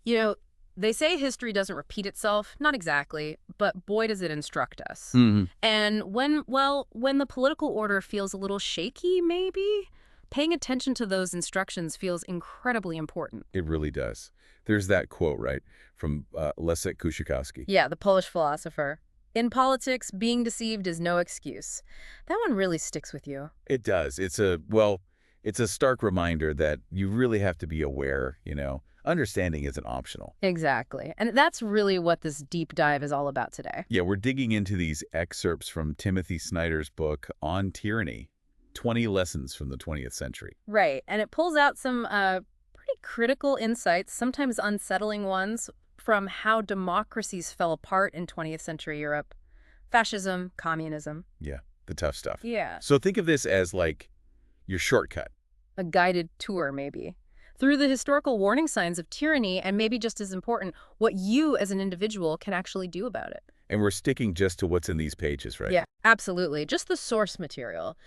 You know, they say history doesn't repeat itself. Not exactly, but boy, does it instruct us. Hmm. And when the political order feels a little shaky, maybe, paying attention to those instructions feels incredibly important. It really does. There's that quote, right, from Leszek Kusikowski. Yeah, the Polish philosopher. In politics, being deceived is no excuse. That one really sticks with you. It does. It's a stark reminder that you really have to be aware, Understanding isn't optional. Exactly. And that's really what this deep dive is all about today. Yeah, we're digging into these excerpts from Timothy Snyder's book on tyranny, 20 Lessons from the 20th Century. Right. And it pulls out some pretty critical insights, sometimes unsettling ones, from how democracies fell apart in 20th century Europe. Fascism, communism. Yeah, the tough stuff. Yeah. So think of this as like your shortcut. A guided tour, maybe. Through the historical warning signs of tyranny, and maybe just as important, what you as an individual can actually do about it. And we're sticking just to what's in these pages, right? Yeah, absolutely. Just the source material.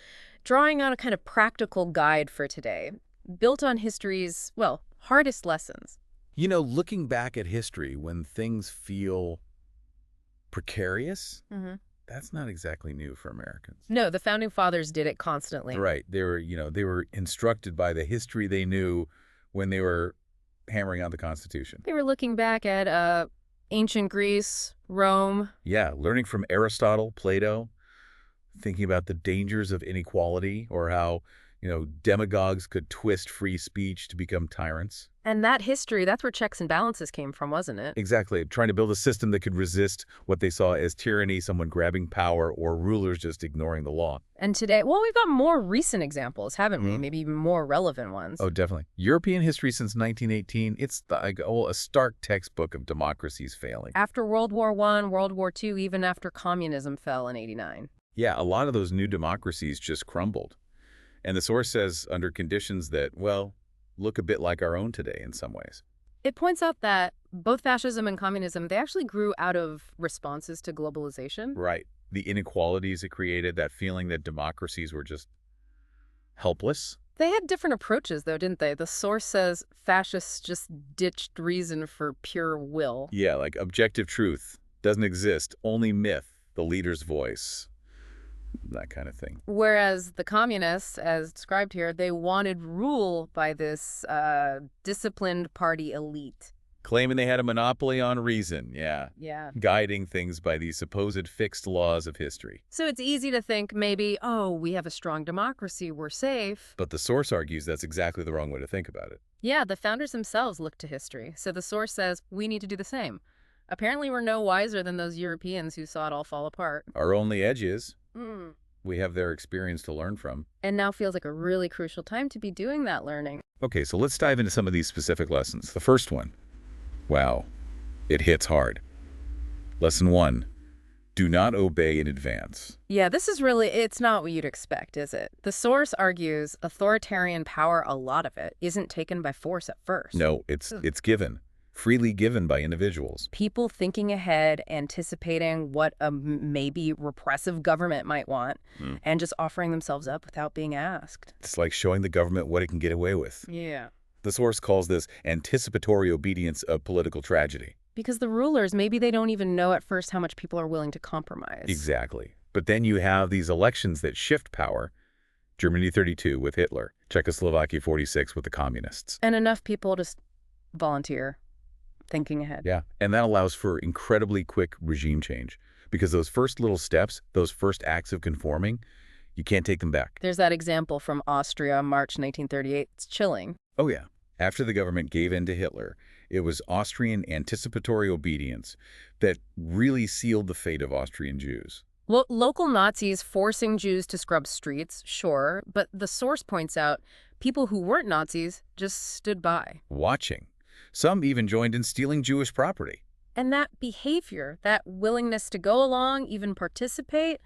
Drawing out a kind of practical guide for today, built on history's, well, hardest lessons. Looking back at history when things feel precarious, that's not exactly new for Americans. No, the Founding Fathers did it constantly. Right. They were instructed by the history they knew when they were hammering out the Constitution. They were looking back at ancient Greece, Rome. Yeah, learning from Aristotle, Plato, thinking about the dangers of inequality or how, demagogues could twist free speech to become tyrants. And that history, that's where checks and balances came from, wasn't it? Exactly. Trying to build a system that could resist what they saw as tyranny, someone grabbing power, or rulers just ignoring the law. And today, well, we've got more recent examples, haven't we? Maybe even more relevant ones. Oh, definitely. European history since 1918, it's a stark textbook of democracies failing. After World War I, World War II, even after communism fell in '89. Yeah, a lot of those new democracies just crumbled. And the source says under conditions that, well, look a bit like our own today in some ways. It points out that both fascism and communism, they actually grew out of responses to globalization. Right. The inequalities it created, that feeling that democracies were just helpless. They had different approaches, though, didn't they? The source says fascists just ditched reason for pure will. Yeah, like objective truth doesn't exist, only myth, the leader's voice, that kind of thing. Whereas the communists, as described here, they wanted rule by this disciplined party elite. Claiming they had a monopoly on reason, yeah. Yeah. Guiding things by these supposed fixed laws of history. So it's easy to think maybe, oh, we have a strong democracy, we're safe. But the source argues that's exactly the wrong way to think about it. Yeah, the founders themselves looked to history. So the source says we need to do the same. Apparently we're no wiser than those Europeans who saw it all fall apart. Our only edge is we have their experience to learn from. And now feels like a really crucial time to be doing that learning. Okay, so let's dive into some of these specific lessons. The first one. Wow, it hits hard. Lesson 1, do not obey in advance. Yeah, this is really, it's not what you'd expect, is it? The source argues authoritarian power, a lot of it, isn't taken by force at first. No, it's given, freely given by individuals. People thinking ahead, anticipating what a maybe repressive government might want, and just offering themselves up without being asked. It's like showing the government what it can get away with. Yeah. The source calls this anticipatory obedience of political tragedy. Because the rulers, maybe they don't even know at first how much people are willing to compromise. Exactly. But then you have these elections that shift power. Germany 32 with Hitler, Czechoslovakia 46 with the communists. And enough people just volunteer, thinking ahead. Yeah, and that allows for incredibly quick regime change. Because those first little steps, those first acts of conforming, you can't take them back. There's that example from Austria, March 1938. It's chilling. Oh yeah. After the government gave in to Hitler, it was Austrian anticipatory obedience that really sealed the fate of Austrian Jews. Local Nazis forcing Jews to scrub streets, sure, but the source points out people who weren't Nazis just stood by. Watching. Some even joined in stealing Jewish property. And that behavior, that willingness to go along, even participate,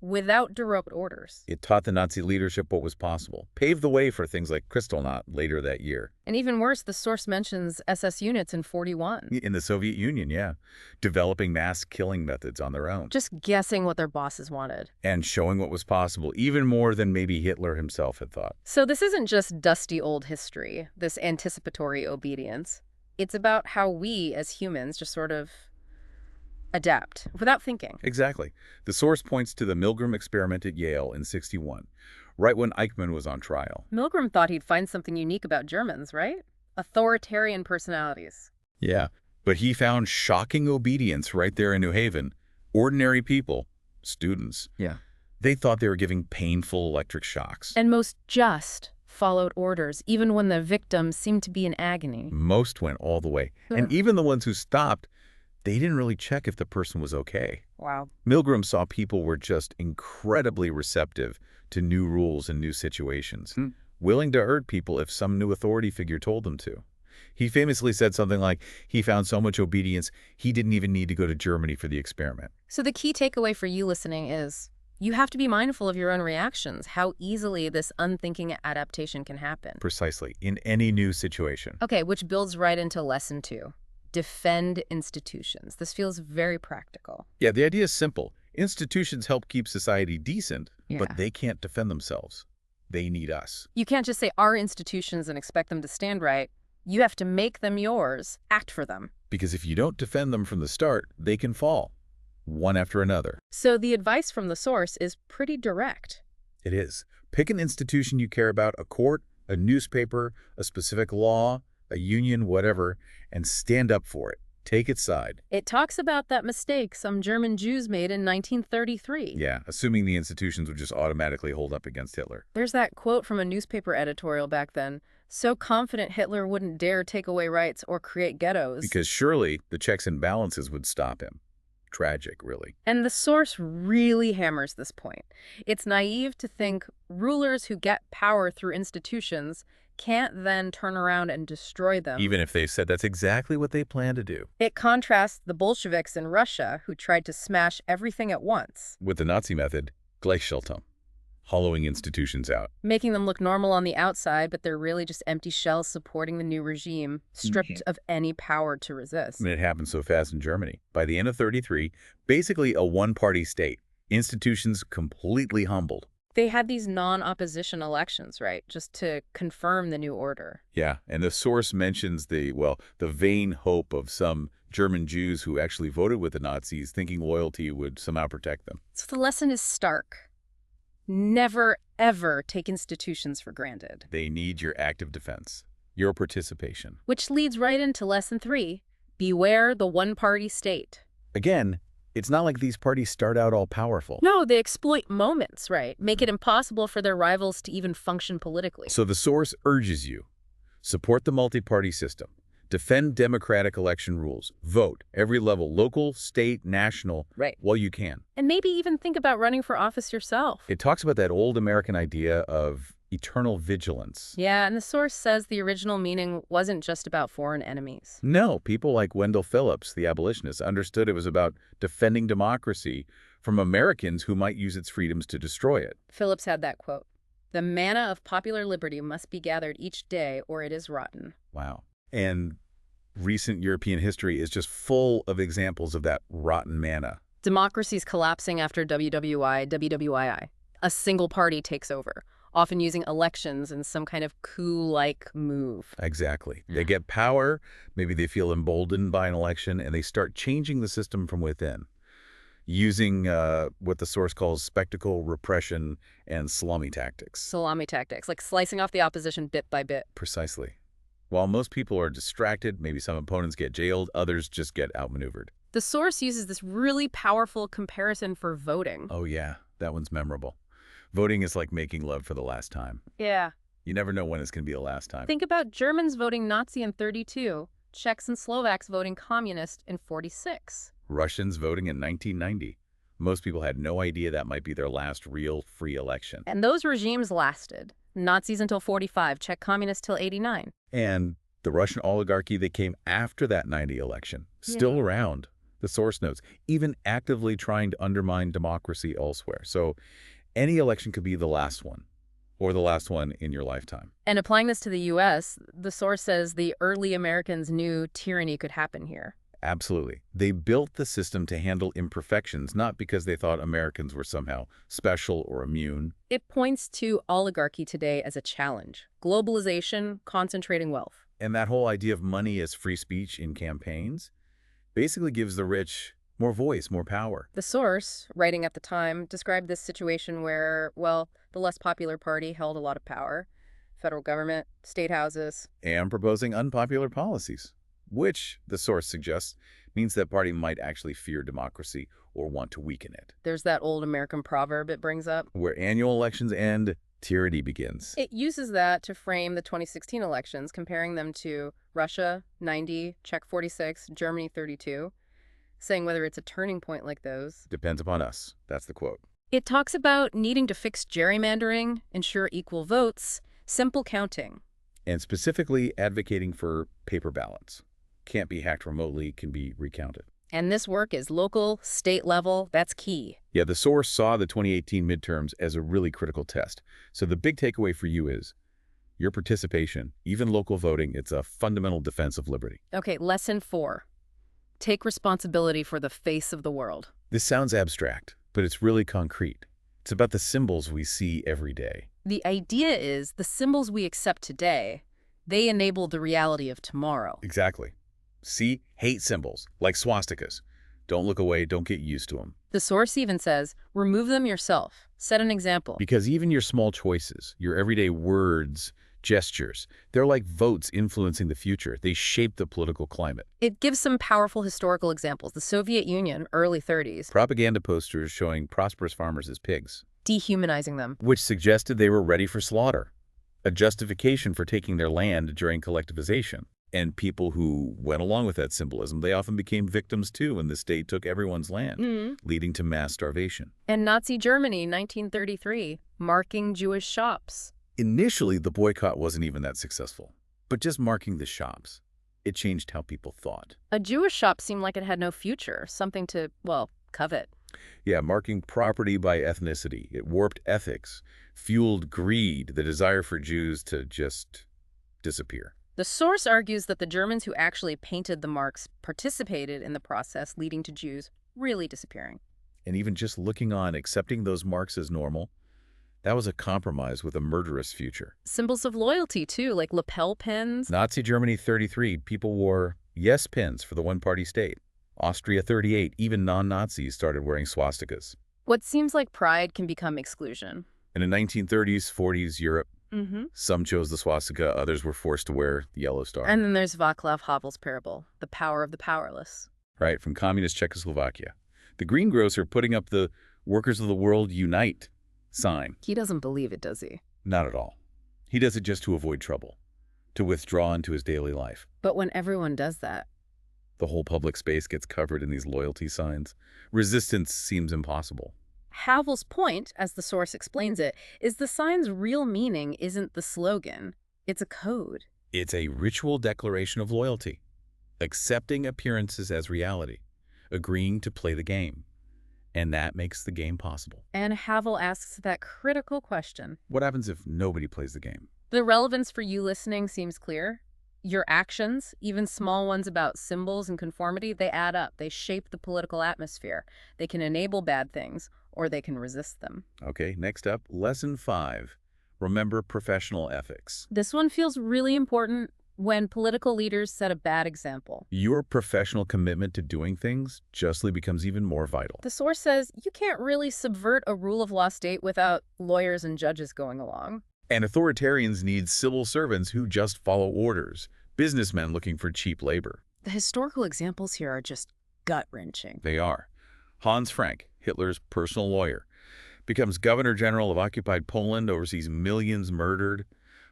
without direct orders. It taught the Nazi leadership what was possible, paved the way for things like Kristallnacht later that year. And even worse, the source mentions SS units in '41. In the Soviet Union, yeah. Developing mass killing methods on their own. Just guessing what their bosses wanted. And showing what was possible, even more than maybe Hitler himself had thought. So this isn't just dusty old history, this anticipatory obedience. It's about how we, as humans, just sort of adapt without thinking. Exactly. The source points to the Milgram experiment at Yale in '61, right when Eichmann was on trial. Milgram thought he'd find something unique about Germans, right? Authoritarian personalities. Yeah. But he found shocking obedience right there in New Haven. Ordinary people, students, Yeah. they thought they were giving painful electric shocks. And most just followed orders, even when the victims seemed to be in agony. Most went all the way. And Ugh. even the ones who stopped, they didn't really check if the person was okay. Wow. Milgram saw people were just incredibly receptive to new rules and new situations, willing to hurt people if some new authority figure told them to. He famously said something like he found so much obedience, he didn't even need to go to Germany for the experiment. So the key takeaway for you listening is you have to be mindful of your own reactions, how easily this unthinking adaptation can happen. Precisely, in any new situation. Okay, which builds right into lesson 2. Defend institutions. This feels very practical. Yeah, the idea is simple. Institutions help keep society decent, Yeah. but they can't defend themselves. They need us. You can't just say our institutions and expect them to stand right. You have to make them yours, act for them. Because if you don't defend them from the start, they can fall, one after another. So the advice from the source is pretty direct. It is. Pick an institution you care about, a court, a newspaper, a specific law, a union, whatever, and stand up for it. Take its side. It talks about that mistake some German Jews made in 1933. Yeah, assuming the institutions would just automatically hold up against Hitler. There's that quote from a newspaper editorial back then, so confident Hitler wouldn't dare take away rights or create ghettos. Because surely the checks and balances would stop him. Tragic, really. And the source really hammers this point. It's naive to think rulers who get power through institutions can't then turn around and destroy them. Even if they said that's exactly what they plan to do. It contrasts the Bolsheviks in Russia, who tried to smash everything at once, With the Nazi method, Gleichschaltung, hollowing institutions out. making them look normal on the outside, but they're really just empty shells supporting the new regime, stripped of any power to resist. And it happened so fast in Germany. By the end of '33, basically a one-party state. Institutions completely humbled. They had these non-opposition elections, right, just to confirm the new order. Yeah, and the source mentions the vain hope of some German Jews who actually voted with the Nazis, thinking loyalty would somehow protect them. So the lesson is stark. Never, ever take institutions for granted. They need your active defense, your participation. Which leads right into lesson 3. Beware the one-party state. Again, it's not like these parties start out all powerful. No, they exploit moments, right? Make it impossible for their rivals to even function politically. So the source urges you, support the multi-party system, defend democratic election rules, vote every level, local, state, national, Right. while you can. And maybe even think about running for office yourself. It talks about that old American idea of eternal vigilance. Yeah, and the source says the original meaning wasn't just about foreign enemies. No, people like Wendell Phillips, the abolitionist, understood it was about defending democracy from Americans who might use its freedoms to destroy it. Phillips had that quote, "The manna of popular liberty must be gathered each day or it is rotten." Wow. And recent European history is just full of examples of that rotten manna. Democracy's collapsing after WWII. A single party takes over, often using elections in some kind of coup-like move. Exactly. They get power, maybe they feel emboldened by an election, and they start changing the system from within, using what the source calls spectacle, repression, and salami tactics. Salami tactics, like slicing off the opposition bit by bit. Precisely. While most people are distracted, maybe some opponents get jailed, others just get outmaneuvered. The source uses this really powerful comparison for voting. Oh yeah, that one's memorable. Voting is like making love for the last time. Yeah. You never know when it's going to be the last time. Think about Germans voting Nazi in 32, Czechs and Slovaks voting communist in 46. Russians voting in 1990. Most people had no idea that might be their last real free election. And those regimes lasted. Nazis until 45, Czech communists till 89. And the Russian oligarchy that came after that '90 election, still around, the source notes, even actively trying to undermine democracy elsewhere. So any election could be the last one, or the last one in your lifetime. And applying this to the U.S., the source says the early Americans knew tyranny could happen here. Absolutely. They built the system to handle imperfections, not because they thought Americans were somehow special or immune. It points to oligarchy today as a challenge. Globalization, concentrating wealth. And that whole idea of money as free speech in campaigns basically gives the rich more voice, more power. The source, writing at the time, described this situation where, well, the less popular party held a lot of power. Federal government, state houses. And proposing unpopular policies, which, the source suggests, means that party might actually fear democracy or want to weaken it. There's that old American proverb it brings up. Where annual elections end, tyranny begins. It uses that to frame the 2016 elections, comparing them to Russia, 90, Czech 46, Germany 32, saying whether it's a turning point like those. Depends upon us. That's the quote. It talks about needing to fix gerrymandering, ensure equal votes, simple counting. And specifically advocating for paper ballots. Can't be hacked remotely, can be recounted. And this work is local, state level. That's key. Yeah, the source saw the 2018 midterms as a really critical test. So the big takeaway for you is your participation, even local voting, it's a fundamental defense of liberty. Okay, lesson 4. Take responsibility for the face of the world. This sounds abstract, but it's really concrete. It's about the symbols we see every day. The idea is the symbols we accept today, they enable the reality of tomorrow. Exactly. See, hate symbols, like swastikas. Don't look away, don't get used to them. The source even says, remove them yourself. Set an example. Because even your small choices, your everyday words, gestures, they're like votes influencing the future. They shape the political climate. It gives some powerful historical examples. The Soviet Union, early 30s. Propaganda posters showing prosperous farmers as pigs. Dehumanizing them. Which suggested they were ready for slaughter. A justification for taking their land during collectivization. And people who went along with that symbolism, they often became victims too when the state took everyone's land, leading to mass starvation. And Nazi Germany, 1933, marking Jewish shops. Initially, the boycott wasn't even that successful, but just marking the shops, it changed how people thought. A Jewish shop seemed like it had no future, something to, well, covet. Yeah, marking property by ethnicity. It warped ethics, fueled greed, the desire for Jews to just disappear. The source argues that the Germans who actually painted the marks participated in the process, leading to Jews really disappearing. And even just looking on, accepting those marks as normal, that was a compromise with a murderous future. Symbols of loyalty, too, like lapel pins. Nazi Germany 33, people wore yes pins for the one-party state. Austria 38, even non-Nazis started wearing swastikas. What seems like pride can become exclusion. In the 1930s, 40s Europe, some chose the swastika, others were forced to wear the yellow star. And then there's Václav Havel's parable, the power of the powerless. Right, from communist Czechoslovakia. The greengrocer putting up the Workers of the World Unite sign. He doesn't believe it, does he? Not at all. He does it just to avoid trouble, to withdraw into his daily life. But when everyone does that, the whole public space gets covered in these loyalty signs. Resistance seems impossible. Havel's point, as the source explains it, is the sign's real meaning isn't the slogan. It's a code. It's a ritual declaration of loyalty, accepting appearances as reality, agreeing to play the game. And that makes the game possible. And Havel asks that critical question. What happens if nobody plays the game? The relevance for you listening seems clear. Your actions, even small ones about symbols and conformity, they add up. They shape the political atmosphere. They can enable bad things, or they can resist them. Okay, next up, Lesson 5. Remember professional ethics. This one feels really important when political leaders set a bad example. Your professional commitment to doing things justly becomes even more vital. The source says you can't really subvert a rule of law state without lawyers and judges going along. And authoritarians need civil servants who just follow orders, businessmen looking for cheap labor. The historical examples here are just gut-wrenching. They are. Hans Frank, Hitler's personal lawyer, becomes governor general of occupied Poland, oversees millions murdered,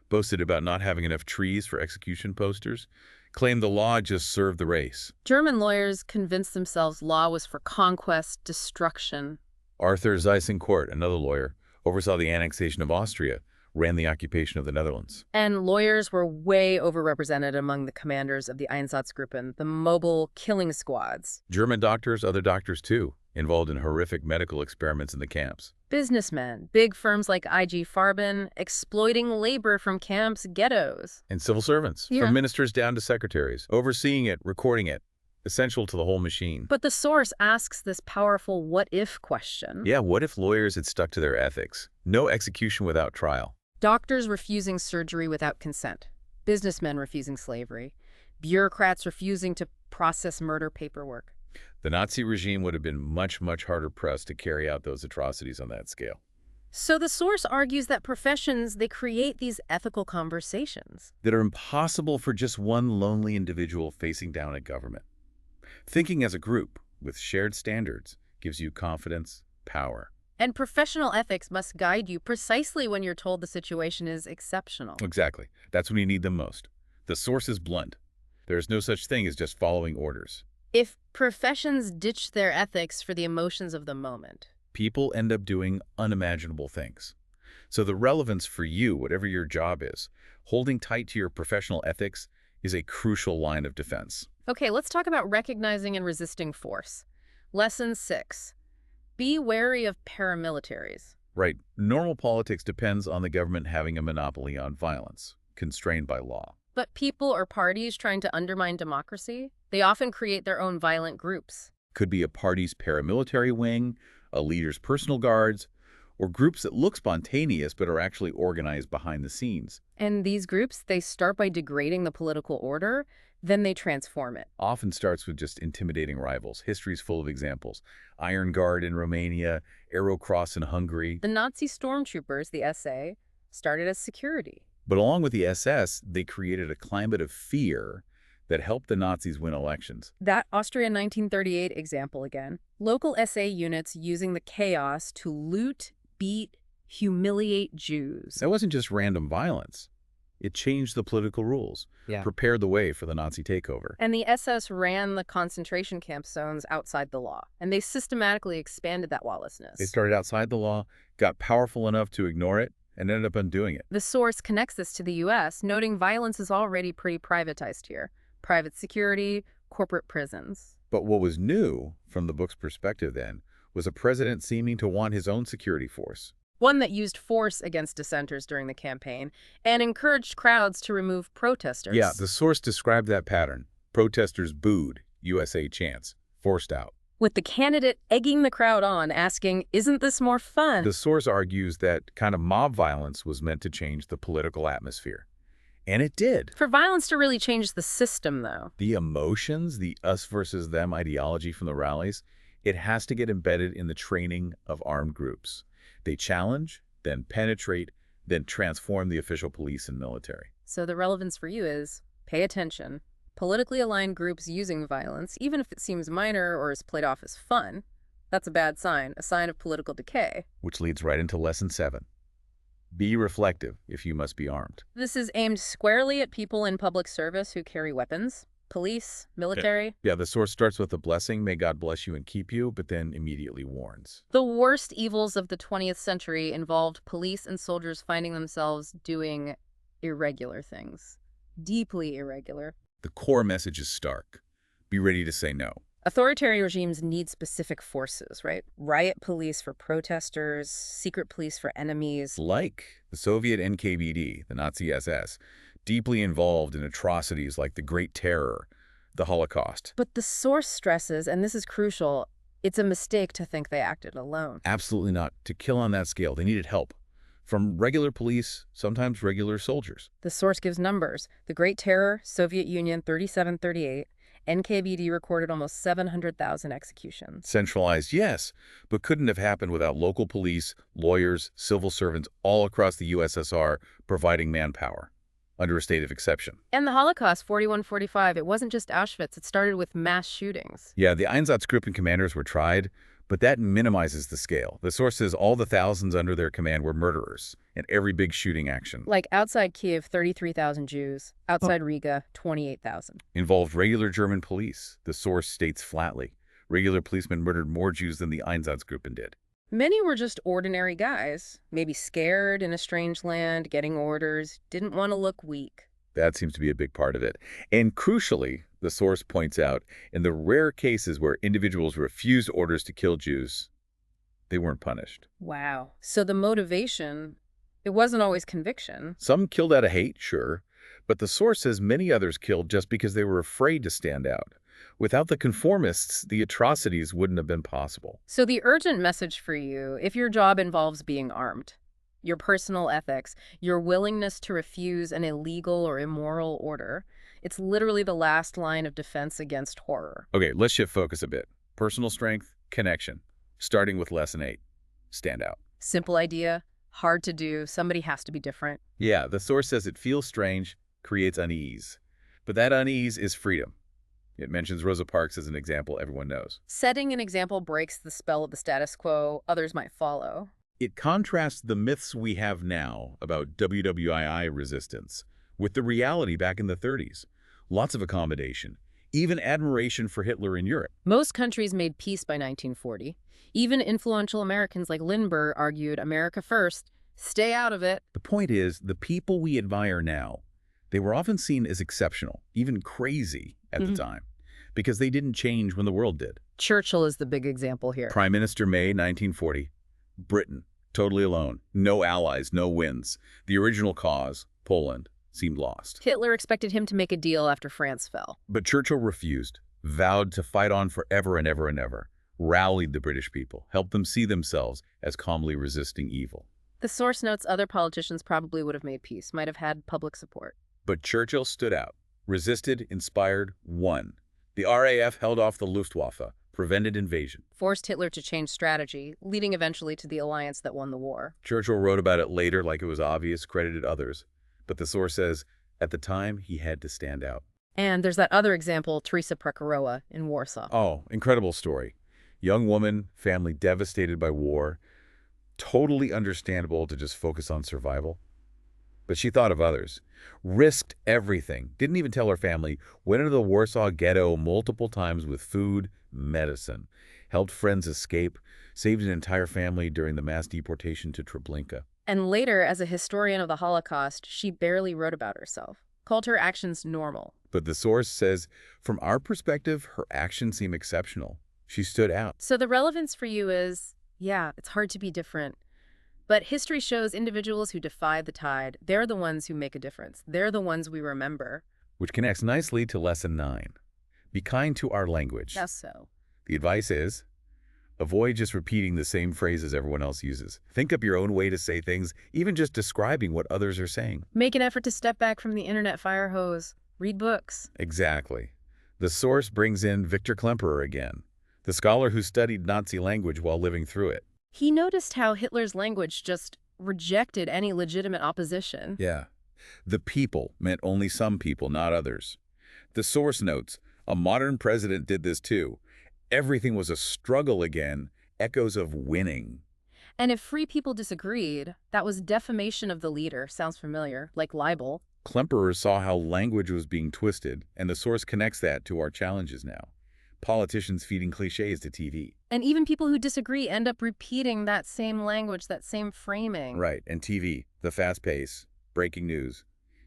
boasted about not having enough trees for execution posters, claimed the law just served the race. German lawyers convinced themselves law was for conquest, destruction. Arthur Seyss-Inquart, another lawyer, oversaw the annexation of Austria, ran the occupation of the Netherlands. And lawyers were way overrepresented among the commanders of the Einsatzgruppen, the mobile killing squads. German doctors, other doctors too, involved in horrific medical experiments in the camps. Businessmen, big firms like IG Farben, exploiting labor from camps, ghettos. And civil servants, from ministers down to secretaries, overseeing it, recording it, essential to the whole machine. But the source asks this powerful what-if question. Yeah, what if lawyers had stuck to their ethics? No execution without trial. Doctors refusing surgery without consent. businessmen refusing slavery, bureaucrats refusing to process murder paperwork. The Nazi regime would have been much, much harder pressed to carry out those atrocities on that scale. So the source argues that professions, they create these ethical conversations. That are impossible for just one lonely individual facing down at government. Thinking as a group with shared standards gives you confidence, power. And professional ethics must guide you precisely when you're told the situation is exceptional. Exactly. That's when you need them most. The source is blunt. There is no such thing as just following orders. If professions ditch their ethics for the emotions of the moment, People end up doing unimaginable things. So the relevance for you, whatever your job is, holding tight to your professional ethics is a crucial line of defense. okay, let's talk about recognizing and resisting force. Lesson 6. Be wary of paramilitaries. Right. Normal politics depends on the government having a monopoly on violence, constrained by law. But people or parties trying to undermine democracy, they often create their own violent groups. Could be a party's paramilitary wing, a leader's personal guards, or groups that look spontaneous but are actually organized behind the scenes. And these groups, they start by degrading the political order, then they transform it. Often starts with just intimidating rivals. History's full of examples. Iron Guard in Romania, Arrow Cross in Hungary. The Nazi stormtroopers, the SA, started as security. But along with the SS, they created a climate of fear that helped the Nazis win elections. That Austria 1938 example again. Local SA units using the chaos to loot, beat, humiliate Jews. That wasn't just random violence. It changed the political rules, prepared the way for the Nazi takeover. And the SS ran the concentration camp zones outside the law, and they systematically expanded that lawlessness. They started outside the law, got powerful enough to ignore it, and ended up undoing it. The source connects this to the U.S., noting violence is already pretty privatized here. Private security, corporate prisons. But what was new, from the book's perspective then, was a president seeming to want his own security force. One that used force against dissenters during the campaign and encouraged crowds to remove protesters. Yeah, the source described that pattern. Protesters booed, USA chants, forced out. With the candidate egging the crowd on, asking, "Isn't this more fun?" The source argues that kind of mob violence was meant to change the political atmosphere. And it did. For violence to really change the system, though. The emotions, the us versus them ideology from the rallies, it has to get embedded in the training of armed groups. They challenge, then penetrate, then transform the official police and military. So the relevance for you is, pay attention. Politically aligned groups using violence, even if it seems minor or is played off as fun, that's a bad sign, a sign of political decay. Which leads right into Lesson 7. Be reflective if you must be armed. This is aimed squarely at people in public service who carry weapons. Police, military. Yeah, the source starts with a blessing, may God bless you and keep you, but then immediately warns. The worst evils of the 20th century involved police and soldiers finding themselves doing irregular things. Deeply irregular. The core message is stark. Be ready to say no. Authoritarian regimes need specific forces, right? Riot police for protesters, secret police for enemies. Like the Soviet NKVD, the Nazi SS, deeply involved in atrocities like the Great Terror, the Holocaust. But the source stresses, and this is crucial, it's a mistake to think they acted alone. Absolutely not. To kill on that scale, they needed help. From regular police, sometimes regular soldiers. The source gives numbers. The Great Terror, Soviet Union, 37-38. NKVD recorded almost 700,000 executions. Centralized, yes, but couldn't have happened without local police, lawyers, civil servants all across the USSR providing manpower, under a state of exception. And the Holocaust, 41-45, it wasn't just Auschwitz, it started with mass shootings. Yeah, the Einsatzgruppen commanders were tried, but that minimizes the scale. The source says all the thousands under their command were murderers in every big shooting action. Like outside Kiev, 33,000 Jews. Outside Riga, 28,000. Involved regular German police. The source states flatly, regular policemen murdered more Jews than the Einsatzgruppen did. Many were just ordinary guys, maybe scared in a strange land, getting orders, didn't want to look weak. That seems to be a big part of it. And crucially, the source points out, in the rare cases where individuals refused orders to kill Jews, they weren't punished. Wow. So the motivation, it wasn't always conviction. Some killed out of hate, sure, but the source says many others killed just because they were afraid to stand out. Without the conformists, the atrocities wouldn't have been possible. So the urgent message for you, if your job involves being armed, your personal ethics, your willingness to refuse an illegal or immoral order. It's literally the last line of defense against horror. Okay, let's shift focus a bit. Personal strength, connection. Starting with lesson 8. Stand out. Simple idea, hard to do, somebody has to be different. Yeah, the source says it feels strange, creates unease. But that unease is freedom. It mentions Rosa Parks as an example everyone knows. Setting an example breaks the spell of the status quo, others might follow. It contrasts the myths we have now about WWII resistance with the reality back in the 30s. Lots of accommodation, even admiration for Hitler in Europe. Most countries made peace by 1940. Even influential Americans like Lindbergh argued America first, stay out of it. The point is, the people we admire now, they were often seen as exceptional, even crazy at the time, because they didn't change when the world did. Churchill is the big example here. Prime Minister May, 1940. Britain, totally alone. No allies, no wins. The original cause, Poland, seemed lost. Hitler expected him to make a deal after France fell. But Churchill refused, vowed to fight on forever and ever and ever, rallied the British people, helped them see themselves as calmly resisting evil. The source notes other politicians probably would have made peace, might have had public support. But Churchill stood out, resisted, inspired, won. The RAF held off the Luftwaffe, prevented invasion. Forced Hitler to change strategy, leading eventually to the alliance that won the war. Churchill wrote about it later like it was obvious, credited others. But the source says, at the time, he had to stand out. And there's that other example, Teresa Prekarowa in Warsaw. Oh, incredible story. Young woman, family devastated by war. Totally understandable to just focus on survival. But she thought of others. Risked everything. Didn't even tell her family. Went into the Warsaw ghetto multiple times with food, medicine. Helped friends escape. Saved an entire family during the mass deportation to Treblinka. And later, as a historian of the Holocaust, she barely wrote about herself. Called her actions normal. But the source says, from our perspective, her actions seem exceptional. She stood out. So the relevance for you is, yeah, it's hard to be different. But history shows individuals who defy the tide. They're the ones who make a difference. They're the ones we remember. Which connects nicely to lesson 9. Be kind to our language. That's so. The advice is, avoid just repeating the same phrases everyone else uses. Think up your own way to say things, even just describing what others are saying. Make an effort to step back from the internet fire hose. Read books. Exactly. The source brings in Victor Klemperer again, the scholar who studied Nazi language while living through it. He noticed how Hitler's language just rejected any legitimate opposition. Yeah. The people meant only some people, not others. The source notes, a modern president did this too. Everything was a struggle again, echoes of winning. And if free people disagreed, that was defamation of the leader. Sounds familiar, like libel. Klemperer saw how language was being twisted, and the source connects that to our challenges now. Politicians feeding cliches to TV. And even people who disagree end up repeating that same language, that same framing. Right, and TV, the fast pace, breaking news.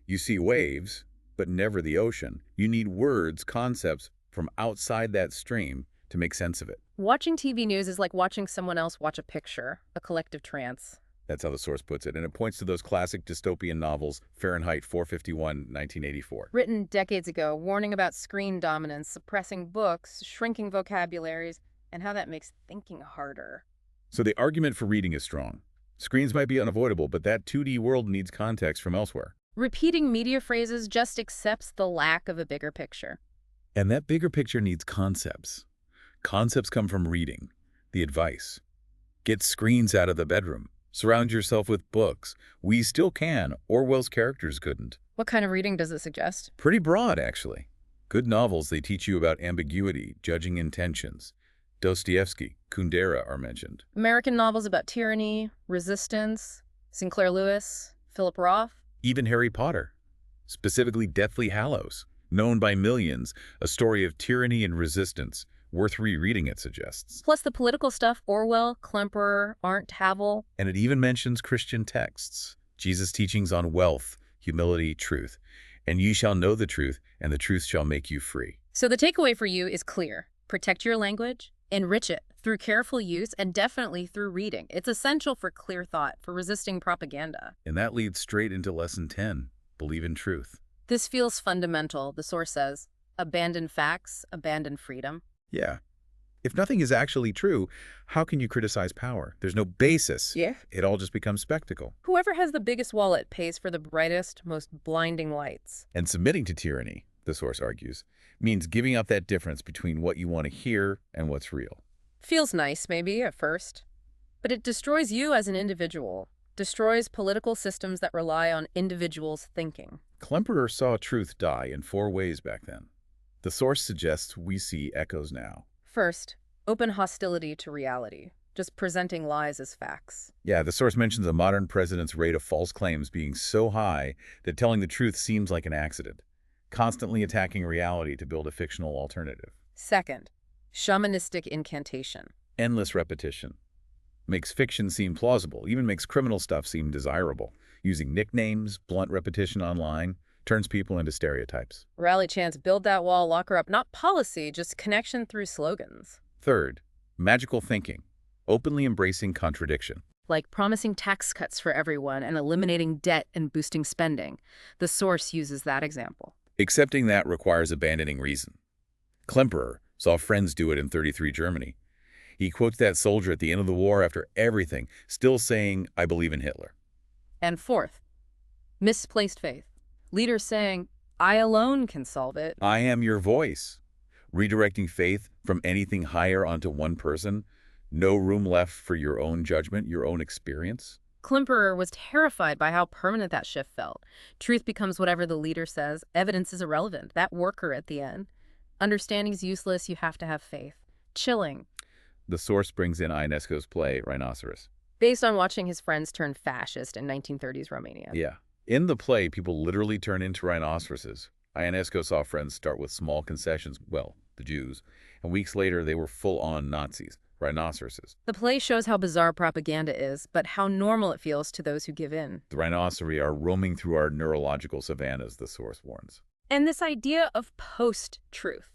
You see waves, but never the ocean. You need words, concepts from outside that stream to make sense of it. Watching TV news is like watching someone else watch a picture, a collective trance. That's how the source puts it, and it points to those classic dystopian novels, Fahrenheit 451, 1984. Written decades ago, warning about screen dominance, suppressing books, shrinking vocabularies, and how that makes thinking harder. So the argument for reading is strong. Screens might be unavoidable, but that 2D world needs context from elsewhere. Repeating media phrases just accepts the lack of a bigger picture. And that bigger picture needs concepts. Concepts come from reading, the advice. Get screens out of the bedroom. Surround yourself with books. We still can. Orwell's characters couldn't. What kind of reading does it suggest? Pretty broad, actually. Good novels, they teach you about ambiguity, judging intentions. Dostoevsky, Kundera are mentioned. American novels about tyranny, resistance, Sinclair Lewis, Philip Roth. Even Harry Potter. Specifically Deathly Hallows, known by millions, a story of tyranny and resistance. Worth rereading, it suggests. Plus the political stuff, Orwell, Klemperer, Arndt, Havel. And it even mentions Christian texts, Jesus' teachings on wealth, humility, truth. And ye shall know the truth, and the truth shall make you free. So the takeaway for you is clear. Protect your language, enrich it through careful use, and definitely through reading. It's essential for clear thought, for resisting propaganda. And that leads straight into lesson 10, believe in truth. This feels fundamental, the source says. Abandon facts, abandon freedom. Yeah. If nothing is actually true, how can you criticize power? There's no basis. Yeah. It all just becomes spectacle. Whoever has the biggest wallet pays for the brightest, most blinding lights. And submitting to tyranny, the source argues, means giving up that difference between what you want to hear and what's real. Feels nice, maybe, at first. But it destroys you as an individual, destroys political systems that rely on individuals' thinking. Klemperer saw truth die in 4 ways back then. The source suggests we see echoes now. First, open hostility to reality, just presenting lies as facts. Yeah, the source mentions a modern president's rate of false claims being so high that telling the truth seems like an accident, constantly attacking reality to build a fictional alternative. Second, shamanistic incantation. Endless repetition. Makes fiction seem plausible, even makes criminal stuff seem desirable. Using nicknames, blunt repetition online, turns people into stereotypes. Rally chants, build that wall, lock her up. Not policy, just connection through slogans. Third, magical thinking. Openly embracing contradiction. Like promising tax cuts for everyone and eliminating debt and boosting spending. The source uses that example. Accepting that requires abandoning reason. Klemperer saw friends do it in 33 Germany. He quotes that soldier at the end of the war after everything, still saying, "I believe in Hitler." And fourth, misplaced faith. Leaders saying, I alone can solve it. I am your voice. Redirecting faith from anything higher onto one person. No room left for your own judgment, your own experience. Klemperer was terrified by how permanent that shift felt. Truth becomes whatever the leader says. Evidence is irrelevant. That worker at the end. Understanding's useless. You have to have faith. Chilling. The source brings in Ionesco's play, Rhinoceros. Based on watching his friends turn fascist in 1930s Romania. Yeah. In the play, people literally turn into rhinoceroses. Ionesco saw friends start with small concessions, well, the Jews, and weeks later they were full-on Nazis, rhinoceroses. The play shows how bizarre propaganda is, but how normal it feels to those who give in. The rhinoceri are roaming through our neurological savannas, the source warns. And this idea of post-truth.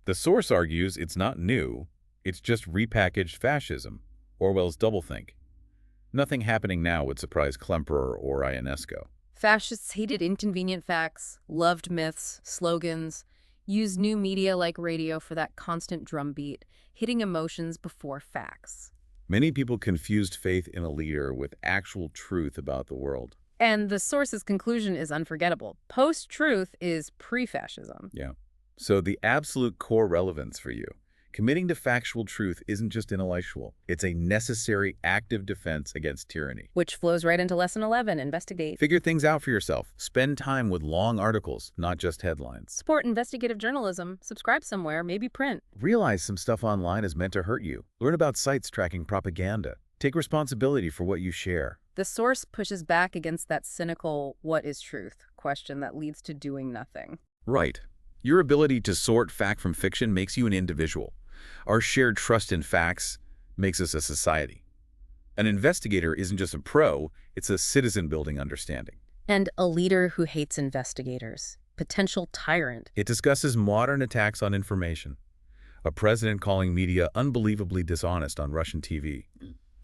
The source argues it's not new, it's just repackaged fascism, Orwell's doublethink. Nothing happening now would surprise Klemperer or Ionesco. Fascists hated inconvenient facts, loved myths, slogans, used new media like radio for that constant drumbeat, hitting emotions before facts. Many people confused faith in a leader with actual truth about the world. And the source's conclusion is unforgettable. Post-truth is pre-fascism. Yeah. So the absolute core relevance for you. Committing to factual truth isn't just intellectual. It's a necessary active defense against tyranny. Which flows right into Lesson 11, investigate. Figure things out for yourself. Spend time with long articles, not just headlines. Support investigative journalism. Subscribe somewhere, maybe print. Realize some stuff online is meant to hurt you. Learn about sites tracking propaganda. Take responsibility for what you share. The source pushes back against that cynical, what is truth question that leads to doing nothing. Right. Your ability to sort fact from fiction makes you an individual. Our shared trust in facts makes us a society. An investigator isn't just a pro, it's a citizen-building understanding. And a leader who hates investigators. Potential tyrant. It discusses modern attacks on information. A president calling media unbelievably dishonest on Russian TV.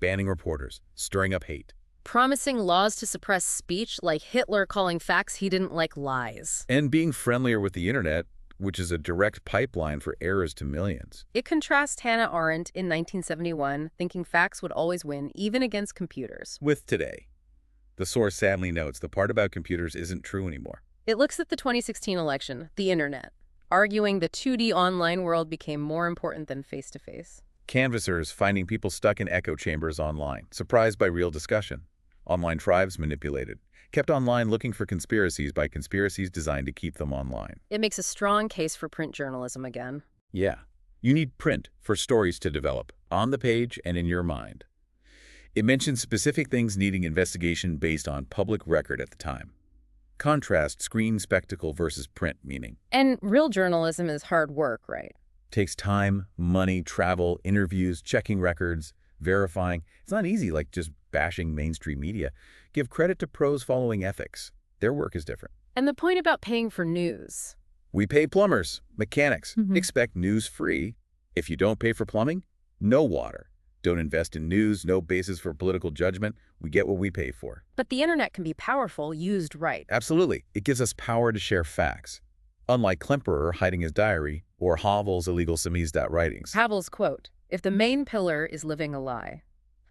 Banning reporters. Stirring up hate. Promising laws to suppress speech like Hitler calling facts he didn't like lies. And being friendlier with the internet, which is a direct pipeline for errors to millions. It contrasts Hannah Arendt in 1971, thinking facts would always win, even against computers. With today. The source sadly notes the part about computers isn't true anymore. It looks at the 2016 election, the internet, arguing the 2D online world became more important than face-to-face. Canvassers finding people stuck in echo chambers online, surprised by real discussion. Online tribes manipulated. Kept online looking for conspiracies by conspiracies designed to keep them online. It makes a strong case for print journalism again. Yeah. You need print for stories to develop, on the page and in your mind. It mentions specific things needing investigation based on public record at the time. Contrast screen spectacle versus print meaning. And real journalism is hard work, right? Takes time, money, travel, interviews, checking records, verifying. It's not easy like just bashing mainstream media. Give credit to pros following ethics. Their work is different. And the point about paying for news. We pay plumbers, mechanics. Expect news free. If you don't pay for plumbing, no water. Don't invest in news, no basis for political judgment. We get what we pay for. But the internet can be powerful, used right. Absolutely. It gives us power to share facts. unlike Klemperer hiding his diary or Havel's illegal samizdat writings. Havel's quote, "If the main pillar is living a lie,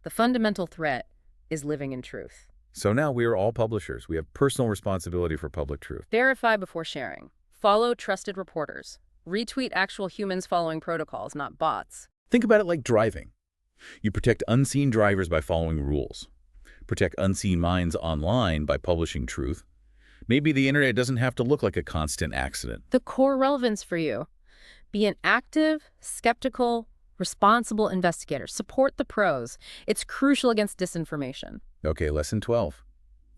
the fundamental threat is living in truth." So now we are all publishers. We have personal responsibility for public truth. Verify before sharing. Follow trusted reporters. Retweet actual humans following protocols, not bots. Think about it like driving. You protect unseen drivers by following rules. Protect unseen minds online by publishing truth. Maybe the internet doesn't have to look like a constant accident. The core relevance for you. Be an active, skeptical, responsible investigator. Support the pros. It's crucial against disinformation. Okay, lesson 12.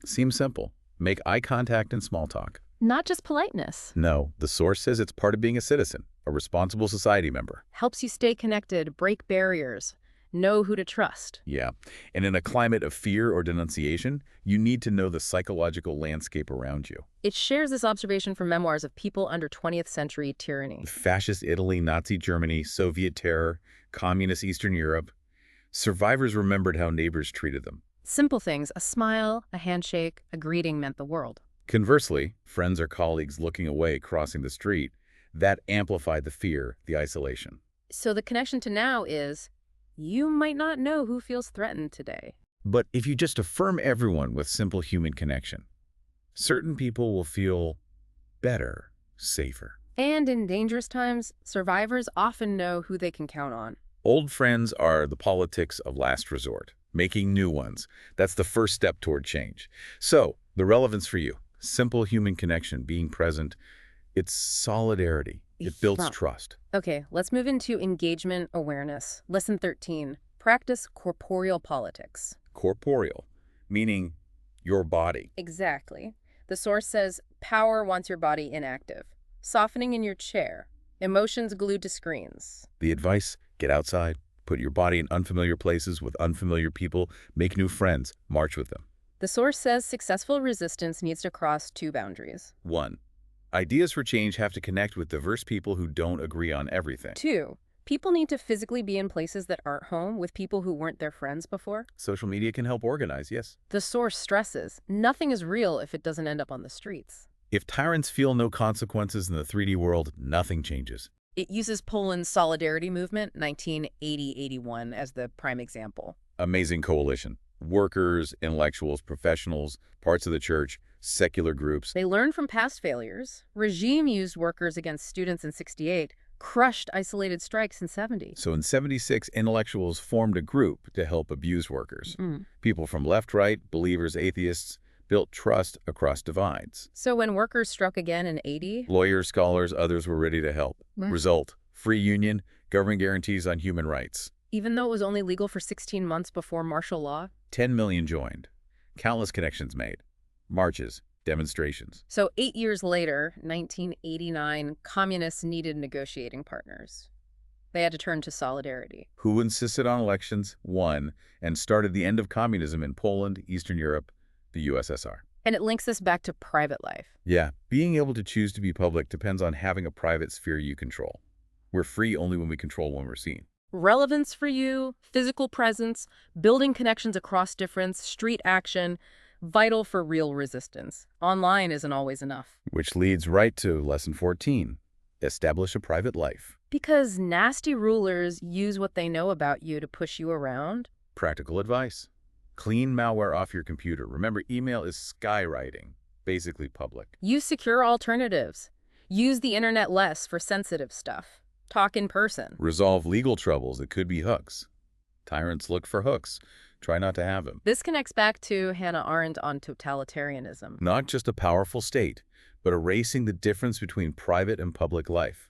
Seems simple. Make eye contact and small talk. Not just politeness. No, the source says it's part of being a citizen, a responsible society member. Helps you stay connected, break barriers, know who to trust. Yeah, and in a climate of fear or denunciation, you need to know the psychological landscape around you. It shares this observation from memoirs of people under 20th century tyranny. Fascist Italy, Nazi Germany, Soviet terror, communist Eastern Europe. Survivors remembered how neighbors treated them. Simple things, a smile, a handshake, a greeting meant the world. Conversely, friends or colleagues looking away crossing the street, that amplified the fear, the isolation. So the connection to now is, you might not know who feels threatened today. But if you just affirm everyone with simple human connection, certain people will feel better, safer. And in dangerous times, survivors often know who they can count on. Old friends are the politics of last resort. Making new ones, that's the first step toward change. So, the relevance for you, simple human connection, being present, it's solidarity. It builds trust. Okay, let's move into engagement awareness. Lesson 13, practice corporeal politics. Corporeal, meaning your body. Exactly. The source says, power wants your body inactive, softening in your chair, emotions glued to screens. The advice, get outside, put your body in unfamiliar places with unfamiliar people, make new friends, march with them. The source says successful resistance needs to cross two boundaries. 1. Ideas for change have to connect with diverse people who don't agree on everything. 2. People need to physically be in places that aren't home with people who weren't their friends before. Social media can help organize, yes. The source stresses, nothing is real if it doesn't end up on the streets. If tyrants feel no consequences in the 3D world, nothing changes. It uses Poland's Solidarity Movement, 1980-81, as the prime example. Amazing coalition. Workers, intellectuals, professionals, parts of the church, secular groups. They learned from past failures. Regime used workers against students in 68, crushed isolated strikes in 70. So in 76, intellectuals formed a group to help abused workers. People from left, right, believers, atheists, built trust across divides. So when workers struck again in 80? Lawyers, scholars, others were ready to help. Result, free union, government guarantees on human rights. Even though it was only legal for 16 months before martial law? 10 million joined. Countless connections made. Marches, demonstrations. So 8 years later, 1989, communists needed negotiating partners. They had to turn to solidarity. Who insisted on elections, won, and started the end of communism in Poland, Eastern Europe, the USSR. And it links this back to private life. Yeah, being able to choose to be public depends on having a private sphere you control. We're free only when we control when we're seen. Relevance for you, physical presence, building connections across difference, street action, vital for real resistance. Online isn't always enough. Which leads right to lesson 14. Establish a private life. Because nasty rulers use what they know about you to push you around. Practical advice. Clean malware off your computer. Remember, email is skywriting, basically public. Use secure alternatives. Use the internet less for sensitive stuff. Talk in person. Resolve legal troubles. It could be hooks. Tyrants look for hooks. Try not to have them. This connects back to Hannah Arendt on totalitarianism. Not just a powerful state, but erasing the difference between private and public life.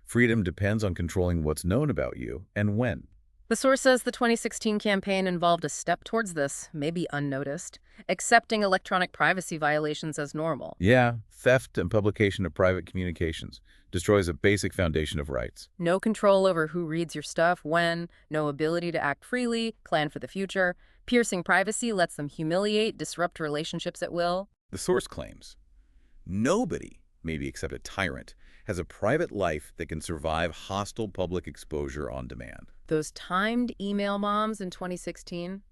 Freedom depends on controlling what's known about you and when. The source says the 2016 campaign involved a step towards this, maybe unnoticed, accepting electronic privacy violations as normal. Yeah, theft and publication of private communications destroys a basic foundation of rights. No control over who reads your stuff, when, no ability to act freely, plan for the future. Piercing privacy lets them humiliate, disrupt relationships at will. The source claims, nobody, maybe except a tyrant, has a private life that can survive hostile public exposure on demand. Those timed email bombs in 2016?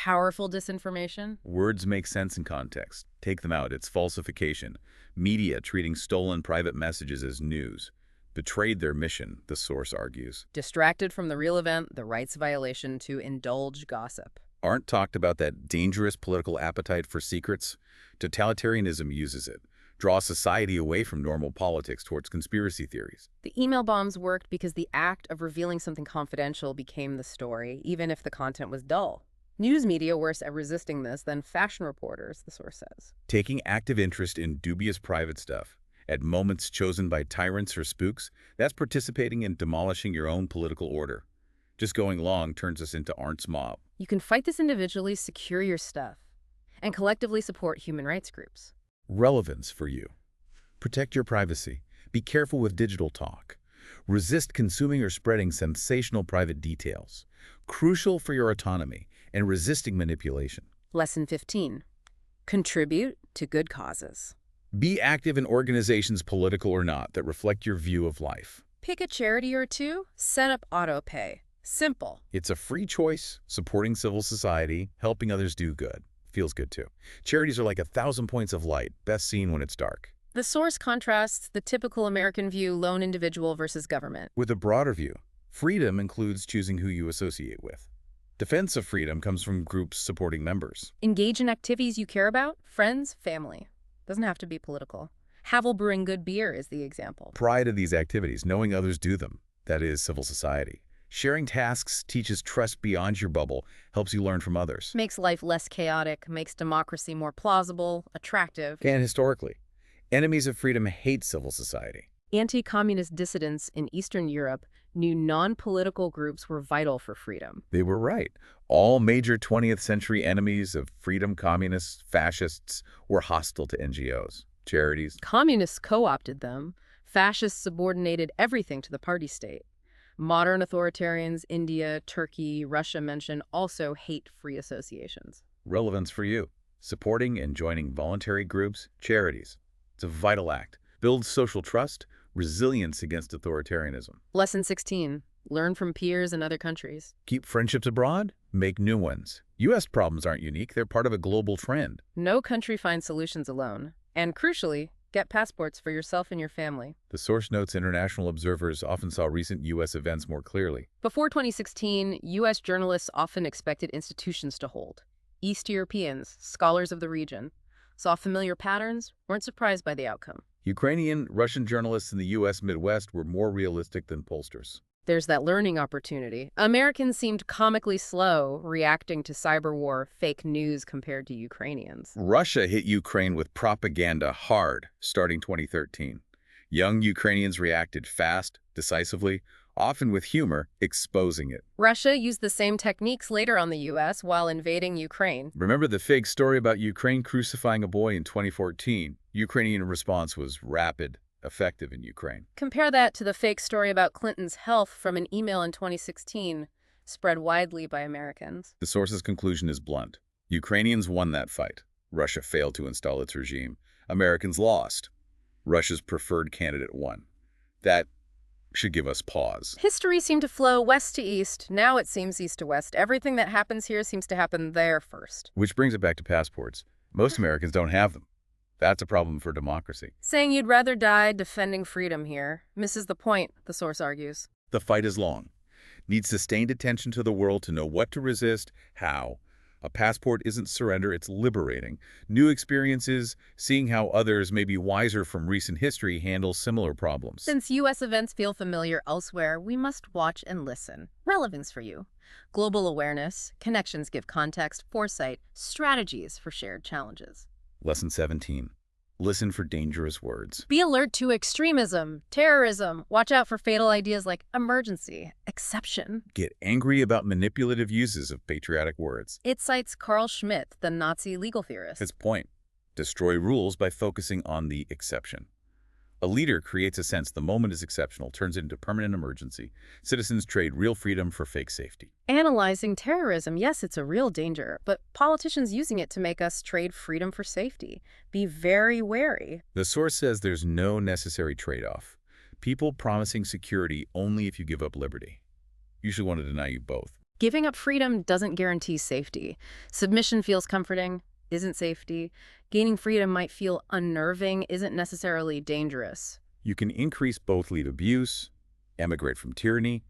Powerful disinformation? Words make sense in context. Take them out, it's falsification. Media treating stolen private messages as news. Betrayed their mission, the source argues. Distracted from the real event, the rights violation to indulge gossip. Aren't talked about that dangerous political appetite for secrets? Totalitarianism uses it. Draws society away from normal politics towards conspiracy theories. The email bombs worked because the act of revealing something confidential became the story, even if the content was dull. News media worse at resisting this than fashion reporters, the source says. Taking active interest in dubious private stuff, at moments chosen by tyrants or spooks, that's participating in demolishing your own political order. Just going long turns us into Arndt's mob. You can fight this individually, secure your stuff, and collectively support human rights groups. Relevance for you. Protect your privacy. Be careful with digital talk. Resist consuming or spreading sensational private details. Crucial for your autonomy and resisting manipulation. Lesson 15. Contribute to good causes. Be active in organizations, political or not, that reflect your view of life. Pick a charity or two, set up autopay. Simple. It's a free choice, supporting civil society, helping others do good. Feels good too. Charities are like 1,000 points of light, best seen when it's dark. The source contrasts the typical American view, lone individual versus government. With a broader view, freedom includes choosing who you associate with. Defense of freedom comes from groups supporting members. Engage in activities you care about, friends, family. Doesn't have to be political. Havel brewing good beer is the example. Pride of these activities, knowing others do them, that is civil society. Sharing tasks teaches trust beyond your bubble, helps you learn from others. Makes life less chaotic, makes democracy more plausible, attractive. And historically, enemies of freedom hate civil society. Anti-communist dissidents in Eastern Europe knew non-political groups were vital for freedom. They were right. All major 20th century enemies of freedom, communists, fascists, were hostile to NGOs, charities. Communists co-opted them. Fascists subordinated everything to the party state. Modern authoritarians, India, Turkey, Russia mentioned, also hate free associations. Relevance for you. Supporting and joining voluntary groups, charities. It's a vital act. Builds social trust, resilience against authoritarianism. Lesson 16. Learn from peers in other countries. Keep friendships abroad, make new ones. U.S. problems aren't unique, they're part of a global trend. No country finds solutions alone. And crucially, get passports for yourself and your family. The source notes international observers often saw recent U.S. events more clearly. Before 2016, U.S. journalists often expected institutions to hold. East Europeans, scholars of the region, saw familiar patterns, weren't surprised by the outcome. Ukrainian, Russian journalists in the U.S. Midwest were more realistic than pollsters. There's that learning opportunity. Americans seemed comically slow reacting to cyber war, fake news compared to Ukrainians. Russia hit Ukraine with propaganda hard starting 2013. Young Ukrainians reacted fast, decisively, often with humor, exposing it. Russia used the same techniques later on the U.S. while invading Ukraine. Remember the fake story about Ukraine crucifying a boy in 2014? Ukrainian response was rapid, effective in Ukraine. Compare that to the fake story about Clinton's health from an email in 2016, spread widely by Americans. The source's conclusion is blunt. Ukrainians won that fight. Russia failed to install its regime. Americans lost. Russia's preferred candidate won. That should give us pause. History seemed to flow west to east. Now it seems east to west. Everything that happens here seems to happen there first. Which brings it back to passports. Most Americans don't have them. That's a problem for democracy. Saying you'd rather die defending freedom here misses the point, the source argues. The fight is long. Needs sustained attention to the world to know what to resist, how. A passport isn't surrender, it's liberating. New experiences, seeing how others, maybe wiser from recent history, handle similar problems. Since U.S. events feel familiar elsewhere, we must watch and listen. Relevance for you. Global awareness, connections give context, foresight, strategies for shared challenges. Lesson 17. Listen for dangerous words. Be alert to extremism, terrorism. Watch out for fatal ideas like emergency, exception. Get angry about manipulative uses of patriotic words. It cites Carl Schmitt, the Nazi legal theorist. His point: destroy rules by focusing on the exception. A leader creates a sense the moment is exceptional, turns it into permanent emergency. Citizens trade real freedom for fake safety. Analyzing terrorism, yes, it's a real danger, but politicians using it to make us trade freedom for safety. Be very wary. The source says there's no necessary trade-off. People promising security only if you give up liberty. Usually want to deny you both. Giving up freedom doesn't guarantee safety. Submission feels comforting, isn't safety. Gaining freedom might feel unnerving, isn't necessarily dangerous. You can increase both lead abuse, emigrate from tyranny.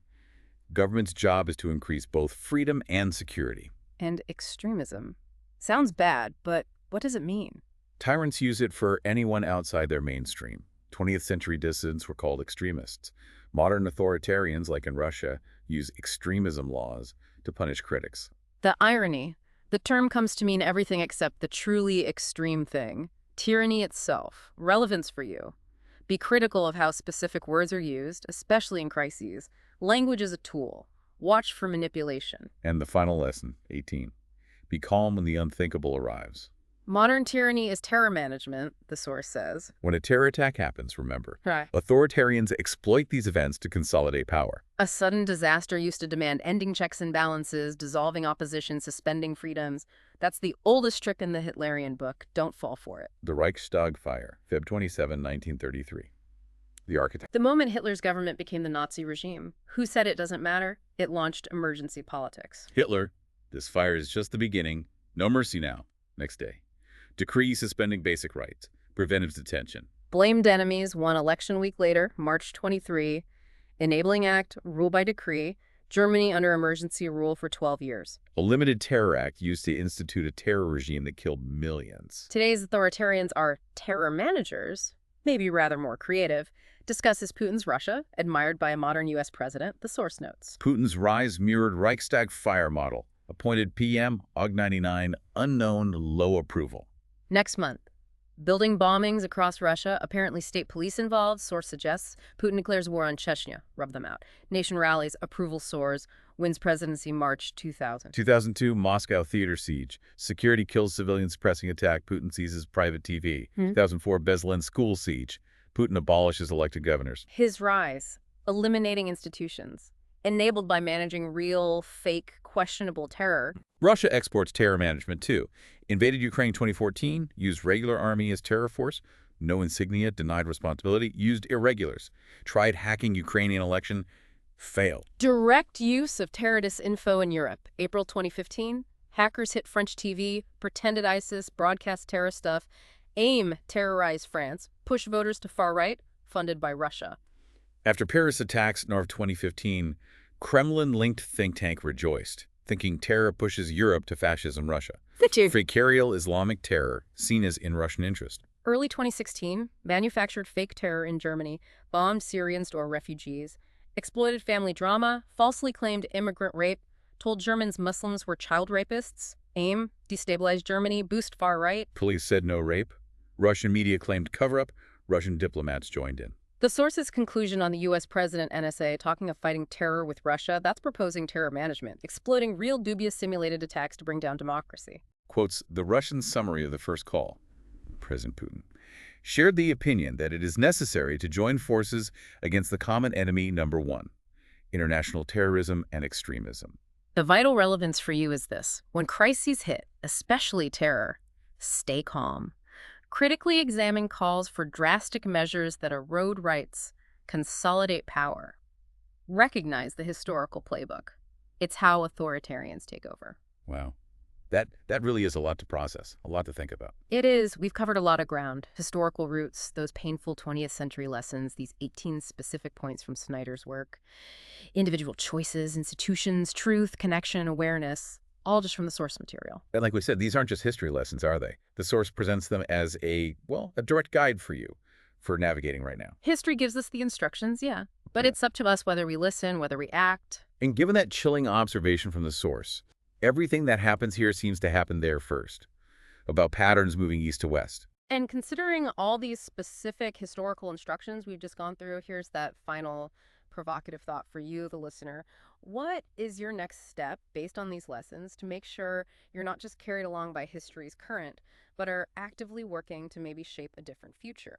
Government's job is to increase both freedom and security. And extremism. Sounds bad, but what does it mean? Tyrants use it for anyone outside their mainstream. 20th century dissidents were called extremists. Modern authoritarians, like in Russia, use extremism laws to punish critics. The irony. The term comes to mean everything except the truly extreme thing. Tyranny itself. Relevance for you. Be critical of how specific words are used, especially in crises. Language is a tool. Watch for manipulation. And the final lesson, 18. Be calm when the unthinkable arrives. Modern tyranny is terror management, the source says. When a terror attack happens, remember, Right. authoritarians exploit these events to consolidate power. A sudden disaster used to demand ending checks and balances, dissolving opposition, suspending freedoms. That's the oldest trick in the Hitlerian book. Don't fall for it. The Reichstag fire, Feb 27, 1933. The architect. The moment Hitler's government became the Nazi regime, who said it doesn't matter? It launched emergency politics. Hitler, this fire is just the beginning. No mercy now. Next day. Decree suspending basic rights. Preventive detention. Blamed enemies, one election week later, March 23. Enabling Act, rule by decree. Germany under emergency rule for 12 years. A limited terror act used to institute a terror regime that killed millions. Today's authoritarians are terror managers, maybe rather more creative. Discusses Putin's Russia, admired by a modern U.S. president, the source notes. Putin's rise mirrored Reichstag fire model. Appointed PM, AUG 99, unknown, low approval. Next month, building bombings across Russia, apparently state police involved, source suggests. Putin declares war on Chechnya, rub them out. Nation rallies, approval soars, wins presidency March 2000. 2002, Moscow theater siege. Security kills civilian suppressing attack. Putin seizes private TV. 2004, Beslan school siege. Putin abolishes elected governors. His rise, eliminating institutions, enabled by managing real, fake, questionable terror. Russia exports terror management too. Invaded Ukraine 2014, used regular army as terror force. No insignia, denied responsibility, used irregulars. Tried hacking Ukrainian election, failed. Direct use of terrorist info in Europe. April 2015, hackers hit French TV, pretended ISIS, broadcast terror stuff. AIM terrorized France, push voters to far right, funded by Russia. After Paris attacks North 2015, Kremlin-linked think tank rejoiced, thinking terror pushes Europe to fascism Russia. Precarial Islamic terror, seen as in Russian interest. Early 2016, manufactured fake terror in Germany, bombed Syrians or refugees, exploited family drama, falsely claimed immigrant rape, told Germans Muslims were child rapists. AIM, destabilized Germany, boost far right. Police said no rape. Russian media claimed cover-up. Russian diplomats joined in. The source's conclusion on the U.S. president NSA talking of fighting terror with Russia, that's proposing terror management, exploiting real dubious simulated attacks to bring down democracy. Quotes the Russian summary of the first call. President Putin shared the opinion that it is necessary to join forces against the common enemy number one, international terrorism and extremism. The vital relevance for you is this. When crises hit, especially terror, stay calm. Critically examine calls for drastic measures that erode rights, consolidate power. Recognize the historical playbook. It's how authoritarians take over. Wow. That really is a lot to process, a lot to think about. It is. We've covered a lot of ground. Historical roots, those painful 20th century lessons, these 18 specific points from Snyder's work. Individual choices, institutions, truth, connection, awareness, all just from the source material. And like we said, these aren't just history lessons, are they? The source presents them as a direct guide for you for navigating right now. History gives us the instructions, yeah. But it's up to us whether we listen, whether we act. And given that chilling observation from the source, everything that happens here seems to happen there first, about patterns moving east to west. And considering all these specific historical instructions we've just gone through, here's that final provocative thought for you, the listener. What is your next step based on these lessons to make sure you're not just carried along by history's current, but are actively working to maybe shape a different future?